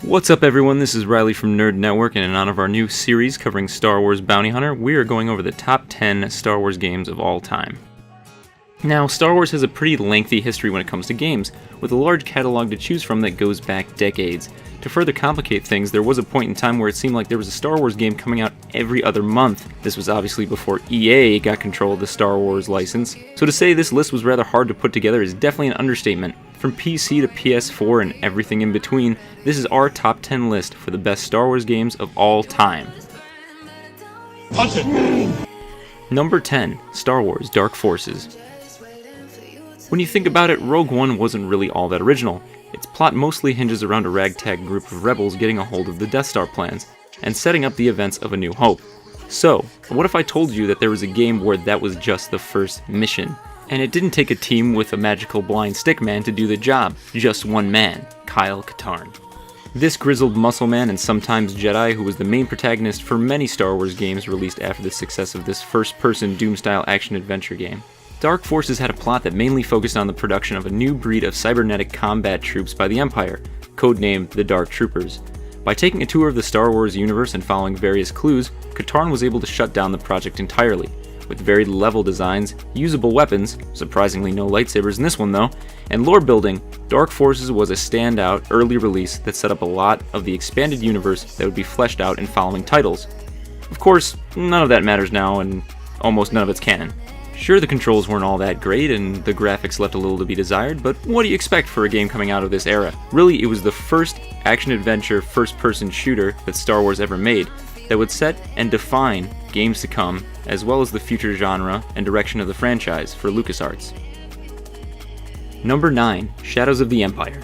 What's up everyone, this is Riley from Nerd Network, and in honor of our new series covering Star Wars Bounty Hunter, we are going over the top 10 Star Wars games of all time. Now, Star Wars has a pretty lengthy history when it comes to games, with a large catalog to choose from that goes back decades. To further complicate things, there was a point in time where it seemed like there was a Star Wars game coming out every other month. This was obviously before EA got control of the Star Wars license, so to say this list was rather hard to put together is definitely an understatement. From PC to PS4 and everything in between, this is our top 10 list for the best Star Wars games of all time. Punch it! Number 10, Star Wars Dark Forces. When you think about it, Rogue One wasn't really all that original. Its plot mostly hinges around a ragtag group of rebels getting a hold of the Death Star plans, and setting up the events of A New Hope. So, what if I told you that there was a game where that was just the first mission? And it didn't take a team with a magical blind stick man to do the job, just one man, Kyle Katarn. This grizzled muscle man and sometimes Jedi who was the main protagonist for many Star Wars games released after the success of this first-person Doom-style action-adventure game. Dark Forces had a plot that mainly focused on the production of a new breed of cybernetic combat troops by the Empire, codenamed the Dark Troopers. By taking a tour of the Star Wars universe and following various clues, Katarn was able to shut down the project entirely. With varied level designs, usable weapons, surprisingly no lightsabers in this one though, and lore building, Dark Forces was a standout early release that set up a lot of the expanded universe that would be fleshed out in following titles. Of course, none of that matters now, and almost none of it's canon. Sure, the controls weren't all that great, and the graphics left a little to be desired, but what do you expect for a game coming out of this era? Really, it was the first action-adventure first-person shooter that Star Wars ever made, that would set and define games to come, as well as the future genre and direction of the franchise for LucasArts. Number 9, Shadows of the Empire.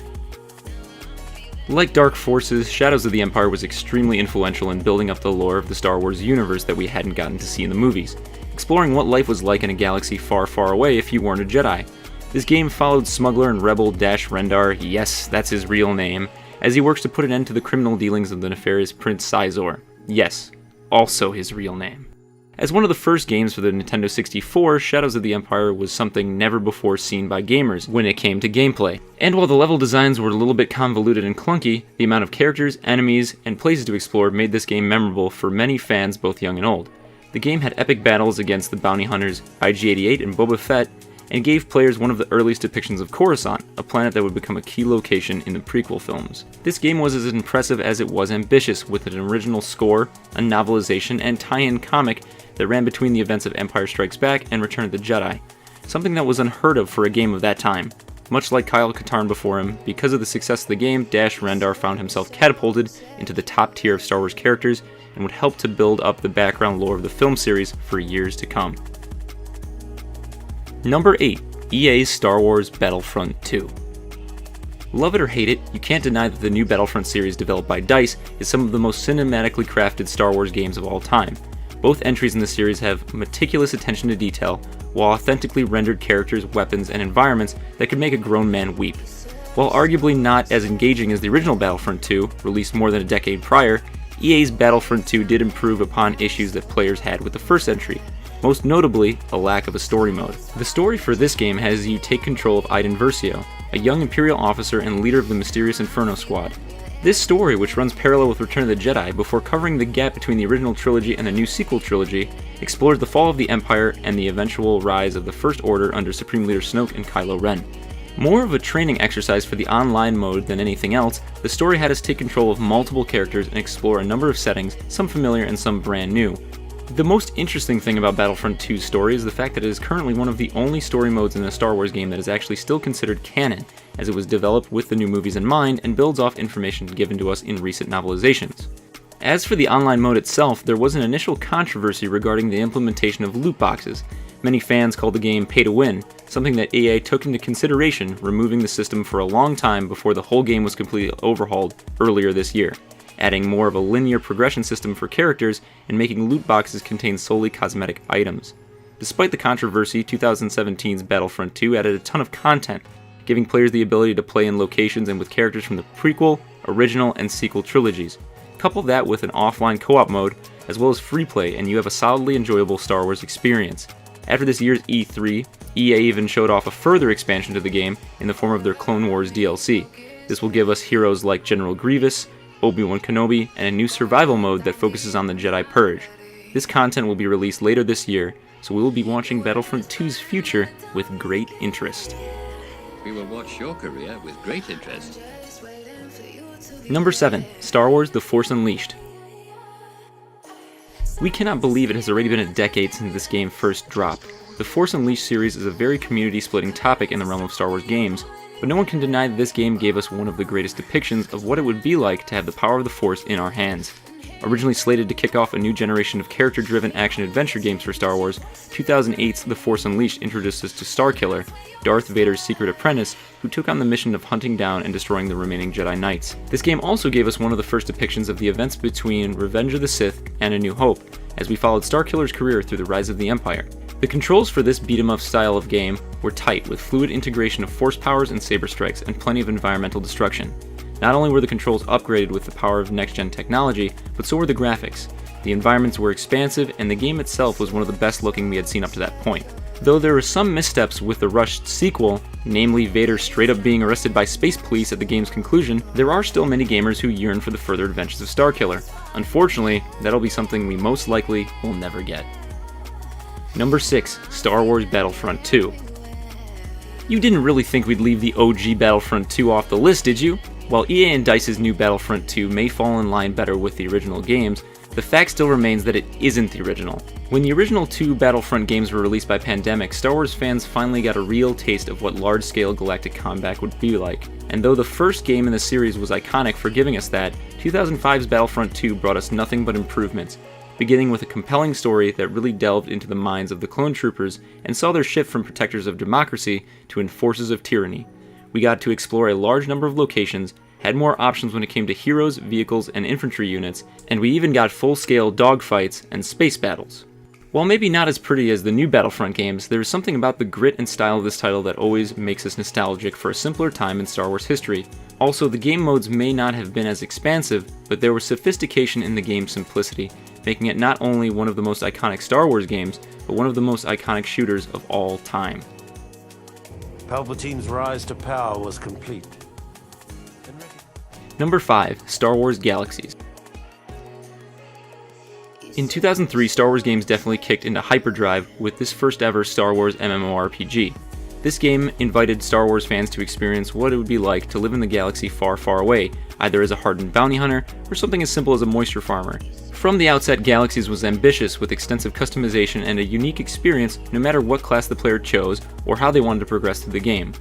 Like Dark Forces, Shadows of the Empire was extremely influential in building up the lore of the Star Wars universe that we hadn't gotten to see in the movies, exploring what life was like in a galaxy far, far away if you weren't a Jedi. This game followed smuggler and rebel Dash Rendar, yes, that's his real name, as he works to put an end to the criminal dealings of the nefarious Prince Sizor. Yes, also his real name. As one of the first games for the Nintendo 64, Shadows of the Empire was something never before seen by gamers when it came to gameplay. And while the level designs were a little bit convoluted and clunky, the amount of characters, enemies, and places to explore made this game memorable for many fans both young and old. The game had epic battles against the bounty hunters IG-88 and Boba Fett, and gave players one of the earliest depictions of Coruscant, a planet that would become a key location in the prequel films. This game was as impressive as it was ambitious, with an original score, a novelization, and tie-in comic that ran between the events of Empire Strikes Back and Return of the Jedi, something that was unheard of for a game of that time. Much like Kyle Katarn before him, because of the success of the game, Dash Rendar found himself catapulted into the top tier of Star Wars characters and would help to build up the background lore of the film series for years to come. Number 8, EA's Star Wars Battlefront 2. Love it or hate it, you can't deny that the new Battlefront series developed by DICE is some of the most cinematically crafted Star Wars games of all time. Both entries in the series have meticulous attention to detail, while authentically rendered characters, weapons, and environments that could make a grown man weep. While arguably not as engaging as the original Battlefront 2, released more than a decade prior, EA's Battlefront 2 did improve upon issues that players had with the first entry, most notably a lack of a story mode. The story for this game has you take control of Iden Versio, a young Imperial officer and leader of the mysterious Inferno Squad. This story, which runs parallel with Return of the Jedi before covering the gap between the original trilogy and the new sequel trilogy, explores the fall of the Empire and the eventual rise of the First Order under Supreme Leader Snoke and Kylo Ren. More of a training exercise for the online mode than anything else, the story had us take control of multiple characters and explore a number of settings, some familiar and some brand new. The most interesting thing about Battlefront 2's story is the fact that it is currently one of the only story modes in a Star Wars game that is actually still considered canon, as it was developed with the new movies in mind and builds off information given to us in recent novelizations. As for the online mode itself, there was an initial controversy regarding the implementation of loot boxes. Many fans called the game pay to win, something that EA took into consideration, removing the system for a long time before the whole game was completely overhauled earlier this year, adding more of a linear progression system for characters and making loot boxes contain solely cosmetic items. Despite the controversy, 2017's Battlefront 2 added a ton of content, giving players the ability to play in locations and with characters from the prequel, original, and sequel trilogies. Couple that with an offline co-op mode, as well as free play, and you have a solidly enjoyable Star Wars experience. After this year's E3, EA even showed off a further expansion to the game in the form of their Clone Wars DLC. This will give us heroes like General Grievous, Obi-Wan Kenobi, and a new survival mode that focuses on the Jedi Purge. This content will be released later this year, so we will be watching Battlefront 2's future with great interest. We will watch your career with great interest. Number 7. Star Wars The Force Unleashed. We cannot believe it has already been a decade since this game first dropped. The Force Unleashed series is a very community-splitting topic in the realm of Star Wars games, but no one can deny that this game gave us one of the greatest depictions of what it would be like to have the power of the Force in our hands. Originally slated to kick off a new generation of character-driven action-adventure games for Star Wars, 2008's The Force Unleashed introduced us to Starkiller, Darth Vader's secret apprentice, who took on the mission of hunting down and destroying the remaining Jedi Knights. This game also gave us one of the first depictions of the events between Revenge of the Sith and A New Hope, as we followed Starkiller's career through the rise of the Empire. The controls for this beat-em-up style of game were tight, with fluid integration of force powers and saber strikes, and plenty of environmental destruction. Not only were the controls upgraded with the power of next-gen technology, but so were the graphics. The environments were expansive, and the game itself was one of the best looking we had seen up to that point. Though there were some missteps with the rushed sequel, namely Vader straight up being arrested by space police at the game's conclusion, there are still many gamers who yearn for the further adventures of Starkiller. Unfortunately, that'll be something we most likely will never get. Number 6. Star Wars Battlefront 2. You didn't really think we'd leave the OG Battlefront 2 off the list, did you? While EA and DICE's new Battlefront 2 may fall in line better with the original games, the fact still remains that it isn't the original. When the original 2 Battlefront games were released by Pandemic, Star Wars fans finally got a real taste of what large-scale galactic combat would be like. And though the first game in the series was iconic for giving us that, 2005's Battlefront 2 brought us nothing but improvements, beginning with a compelling story that really delved into the minds of the clone troopers and saw their shift from protectors of democracy to enforcers of tyranny. We got to explore a large number of locations, had more options when it came to heroes, vehicles, and infantry units, and we even got full-scale dogfights and space battles. While maybe not as pretty as the new Battlefront games, there is something about the grit and style of this title that always makes us nostalgic for a simpler time in Star Wars history. Also, the game modes may not have been as expansive, but there was sophistication in the game's simplicity, making it not only one of the most iconic Star Wars games, but one of the most iconic shooters of all time. Palpatine's rise to power was complete. Number 5. Star Wars Galaxies. In 2003, Star Wars games definitely kicked into hyperdrive with this first ever Star Wars MMORPG. This game invited Star Wars fans to experience what it would be like to live in the galaxy far, far away, either as a hardened bounty hunter or something as simple as a moisture farmer. From the outset, Galaxies was ambitious with extensive customization and a unique experience no matter what class the player chose or how they wanted to progress through the game.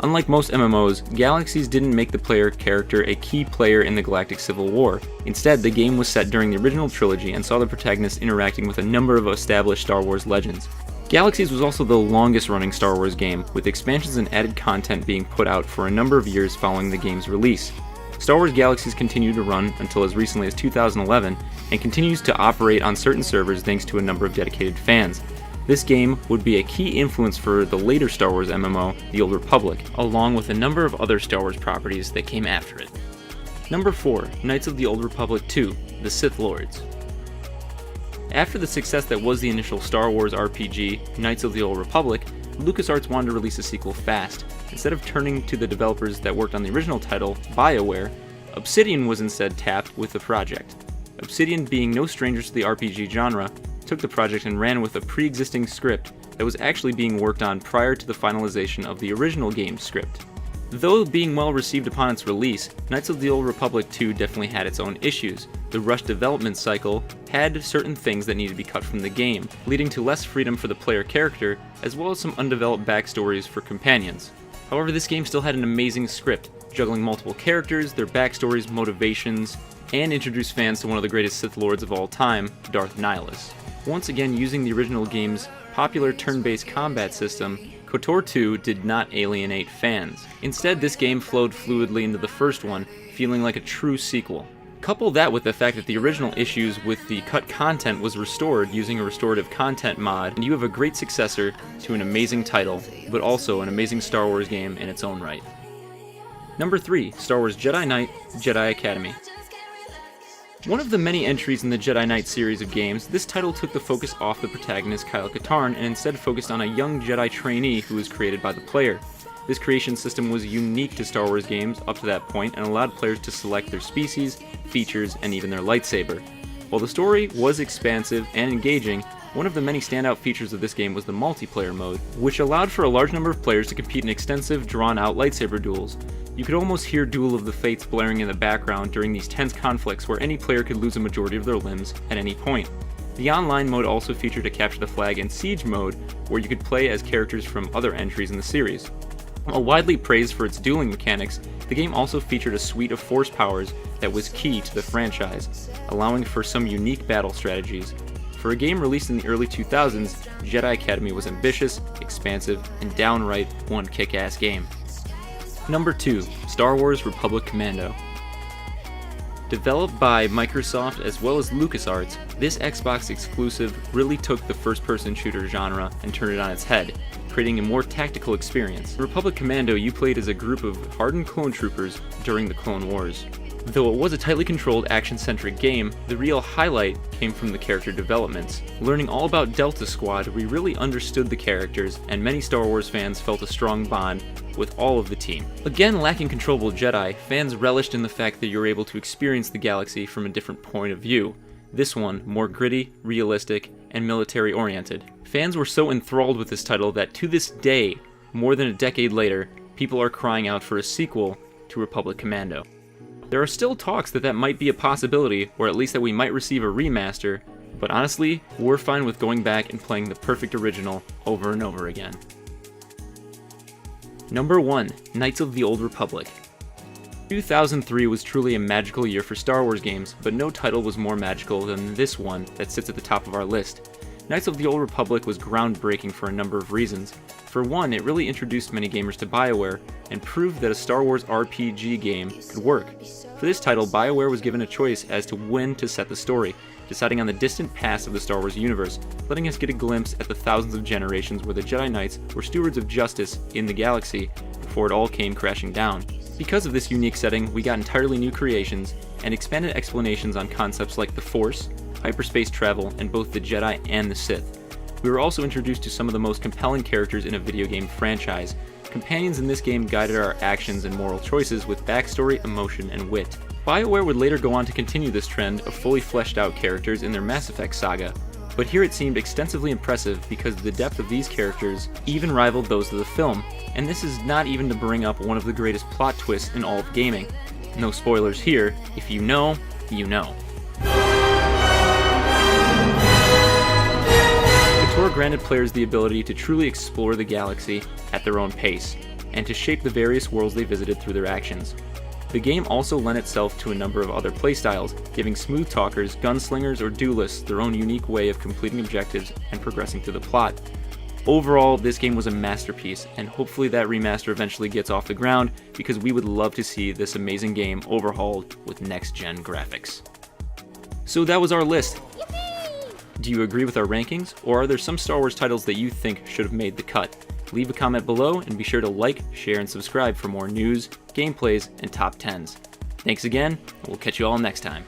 Unlike most MMOs, Galaxies didn't make the player character a key player in the Galactic Civil War. Instead, the game was set during the original trilogy and saw the protagonist interacting with a number of established Star Wars legends. Galaxies was also the longest running Star Wars game, with expansions and added content being put out for a number of years following the game's release. Star Wars Galaxies continued to run until as recently as 2011, and continues to operate on certain servers thanks to a number of dedicated fans. This game would be a key influence for the later Star Wars MMO, The Old Republic, along with a number of other Star Wars properties that came after it. Number 4. Knights of the Old Republic 2, The Sith Lords. After the success that was the initial Star Wars RPG, Knights of the Old Republic, LucasArts wanted to release a sequel fast. Instead of turning to the developers that worked on the original title, BioWare, Obsidian was instead tapped with the project. Obsidian, being no strangers to the RPG genre, took the project and ran with a pre-existing script that was actually being worked on prior to the finalization of the original game's script. Though being well received upon its release, Knights of the Old Republic 2 definitely had its own issues. The rushed development cycle had certain things that needed to be cut from the game, leading to less freedom for the player character, as well as some undeveloped backstories for companions. However, this game still had an amazing script, juggling multiple characters, their backstories, motivations, and introduced fans to one of the greatest Sith Lords of all time, Darth Nihilus. Once again, using the original game's popular turn-based combat system, KOTOR 2 did not alienate fans. Instead, this game flowed fluidly into the first one, feeling like a true sequel. Couple that with the fact that the original issues with the cut content was restored using a restorative content mod, and you have a great successor to an amazing title, but also an amazing Star Wars game in its own right. Number 3. Star Wars Jedi Knight, Jedi Academy. One of the many entries in the Jedi Knight series of games, this title took the focus off the protagonist Kyle Katarn and instead focused on a young Jedi trainee who was created by the player. This creation system was unique to Star Wars games up to that point and allowed players to select their species, features, and even their lightsaber. While the story was expansive and engaging, one of the many standout features of this game was the multiplayer mode, which allowed for a large number of players to compete in extensive, drawn-out lightsaber duels. You could almost hear Duel of the Fates blaring in the background during these tense conflicts where any player could lose a majority of their limbs at any point. The online mode also featured a Capture the Flag and Siege mode, where you could play as characters from other entries in the series. While widely praised for its dueling mechanics, the game also featured a suite of force powers that was key to the franchise, allowing for some unique battle strategies. For a game released in the early 2000s, Jedi Academy was ambitious, expansive, and downright one kick-ass game. Number 2, Star Wars Republic Commando. Developed by Microsoft as well as LucasArts, this Xbox exclusive really took the first-person shooter genre and turned it on its head, creating a more tactical experience. In Republic Commando, you played as a group of hardened clone troopers during the Clone Wars. Though it was a tightly controlled, action-centric game, the real highlight came from the character developments. Learning all about Delta Squad, we really understood the characters, and many Star Wars fans felt a strong bond with all of the team. Again, lacking controllable Jedi, fans relished in the fact that you were able to experience the galaxy from a different point of view. This one, more gritty, realistic, and military-oriented. Fans were so enthralled with this title that to this day, more than a decade later, people are crying out for a sequel to Republic Commando. There are still talks that might be a possibility, or at least that we might receive a remaster, but honestly, we're fine with going back and playing the perfect original over and over again. Number 1, Knights of the Old Republic. 2003 was truly a magical year for Star Wars games, but no title was more magical than this one that sits at the top of our list. Knights of the Old Republic was groundbreaking for a number of reasons. For one, it really introduced many gamers to BioWare and proved that a Star Wars RPG game could work. For this title, BioWare was given a choice as to when to set the story, deciding on the distant past of the Star Wars universe, letting us get a glimpse at the thousands of generations where the Jedi Knights were stewards of justice in the galaxy before it all came crashing down. Because of this unique setting, we got entirely new creations and expanded explanations on concepts like the Force, hyperspace travel, and both the Jedi and the Sith. We were also introduced to some of the most compelling characters in a video game franchise. Companions in this game guided our actions and moral choices with backstory, emotion, and wit. BioWare would later go on to continue this trend of fully fleshed out characters in their Mass Effect saga, but here it seemed extensively impressive because the depth of these characters even rivaled those of the film, and this is not even to bring up one of the greatest plot twists in all of gaming. No spoilers here, if you know, you know. KOTOR granted players the ability to truly explore the galaxy at their own pace, and to shape the various worlds they visited through their actions. The game also lent itself to a number of other playstyles, giving smooth talkers, gunslingers, or duelists their own unique way of completing objectives and progressing through the plot. Overall, this game was a masterpiece, and hopefully that remaster eventually gets off the ground, because we would love to see this amazing game overhauled with next-gen graphics. So that was our list. Do you agree with our rankings, or are there some Star Wars titles that you think should have made the cut? Leave a comment below and be sure to like, share, and subscribe for more news, gameplays, and top 10s. Thanks again, and we'll catch you all next time.